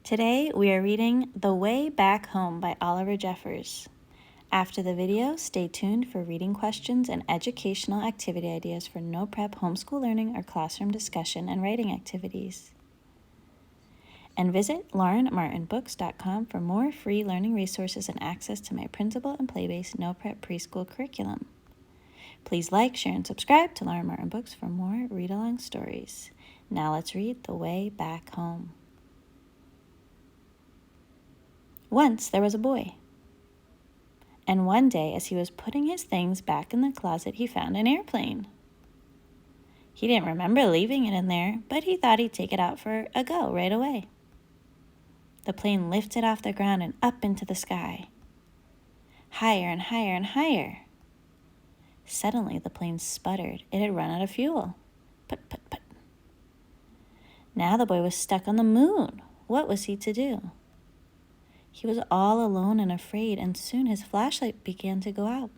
Today we are reading The Way Back Home by Oliver Jeffers. After the video, stay tuned for reading questions and educational activity ideas for no-prep homeschool learning or classroom discussion and writing activities. And visit laurenmartinbooks.com for more free learning resources and access to my printable and play-based no-prep preschool curriculum. Please like, share, and subscribe to Lauren Martin Books for more read-along stories. Now let's read The Way Back Home. Once there was a boy. And one day, as he was putting his things back in the closet, he found an airplane. He didn't remember leaving it in there, but he thought he'd take it out for a go right away. The plane lifted off the ground and up into the sky. Higher and higher and higher. Suddenly, the plane sputtered. It had run out of fuel. Put, put, put. Now the boy was stuck on the moon. What was he to do? He was all alone and afraid, and soon his flashlight began to go out.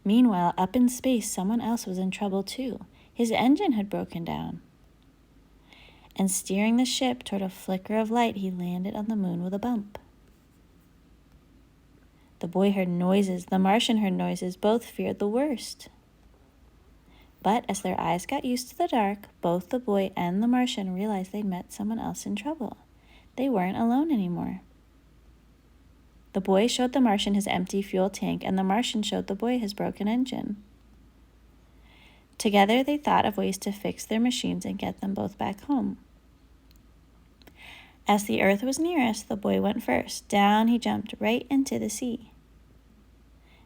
Meanwhile, up in space, someone else was in trouble too. His engine had broken down. And steering the ship toward a flicker of light, he landed on the moon with a bump. The boy heard noises. The Martian heard noises. Both feared the worst. But as their eyes got used to the dark, both the boy and the Martian realized they'd met someone else in trouble. They weren't alone anymore. The boy showed the Martian his empty fuel tank, and the Martian showed the boy his broken engine. Together, they thought of ways to fix their machines and get them both back home. As the Earth was nearest, the boy went first. Down he jumped right into the sea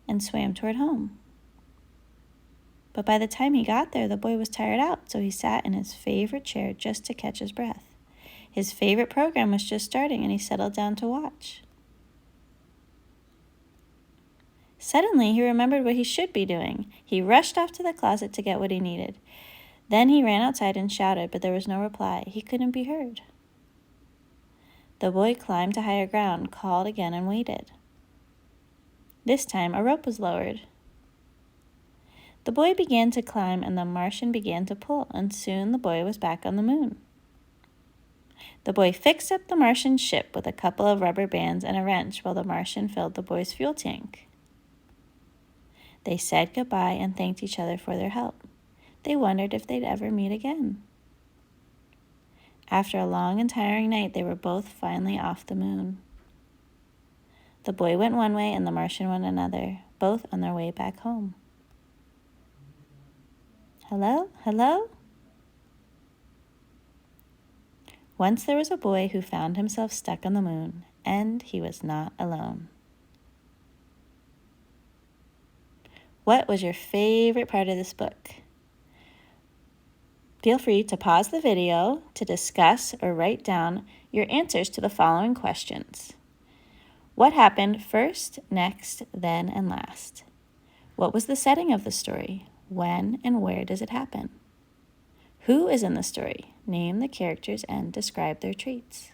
and swam toward home. But by the time he got there, the boy was tired out, so he sat in his favorite chair just to catch his breath. His favorite program was just starting, and he settled down to watch. Suddenly, he remembered what he should be doing. He rushed off to the closet to get what he needed. Then he ran outside and shouted, but there was no reply. He couldn't be heard. The boy climbed to higher ground, called again, and waited. This time, a rope was lowered. The boy began to climb, and the Martian began to pull, and soon the boy was back on the moon. The boy fixed up the Martian ship with a couple of rubber bands and a wrench while the Martian filled the boy's fuel tank. They said goodbye and thanked each other for their help. They wondered if they'd ever meet again. After a long and tiring night, they were both finally off the moon. The boy went one way and the Martian went another, both on their way back home. Hello? Hello? Once there was a boy who found himself stuck on the moon, and he was not alone. What was your favorite part of this book? Feel free to pause the video to discuss or write down your answers to the following questions. What happened first, next, then, and last? What was the setting of the story? When and where does it happen? Who is in the story? Name the characters and describe their traits.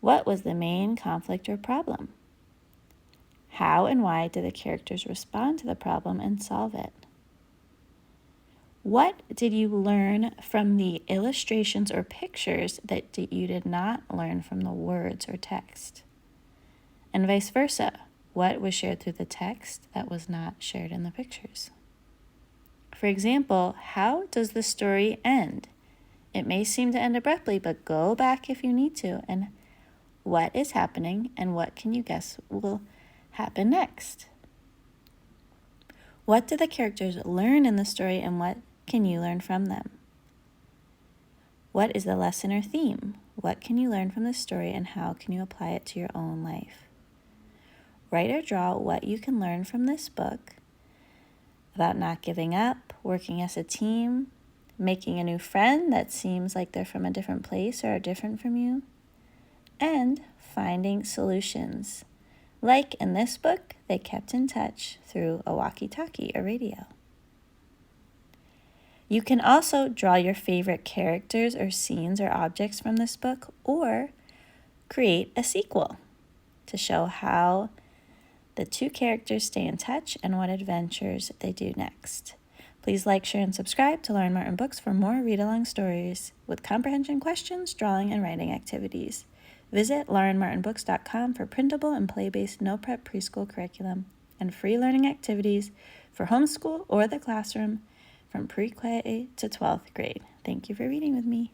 What was the main conflict or problem? How and why did the characters respond to the problem and solve it? What did you learn from the illustrations or pictures that you did not learn from the words or text? And vice versa, what was shared through the text that was not shared in the pictures? For example, how does the story end? It may seem to end abruptly, but go back if you need to. And what is happening and what can you guess will happen next? What do the characters learn in the story and what can you learn from them? What is the lesson or theme? What can you learn from the story and how can you apply it to your own life? Write or draw what you can learn from this book about not giving up, working as a team, making a new friend that seems like they're from a different place or are different from you, and finding solutions. Like in this book, they kept in touch through a walkie-talkie or radio. You can also draw your favorite characters or scenes or objects from this book, or create a sequel to show how the two characters stay in touch and what adventures they do next. Please like, share, and subscribe to Lauren Martin Books for more read-along stories with comprehension questions, drawing, and writing activities. Visit laurenmartinbooks.com for printable and play-based no-prep preschool curriculum and free learning activities for homeschool or the classroom from pre-K to 12th grade. Thank you for reading with me.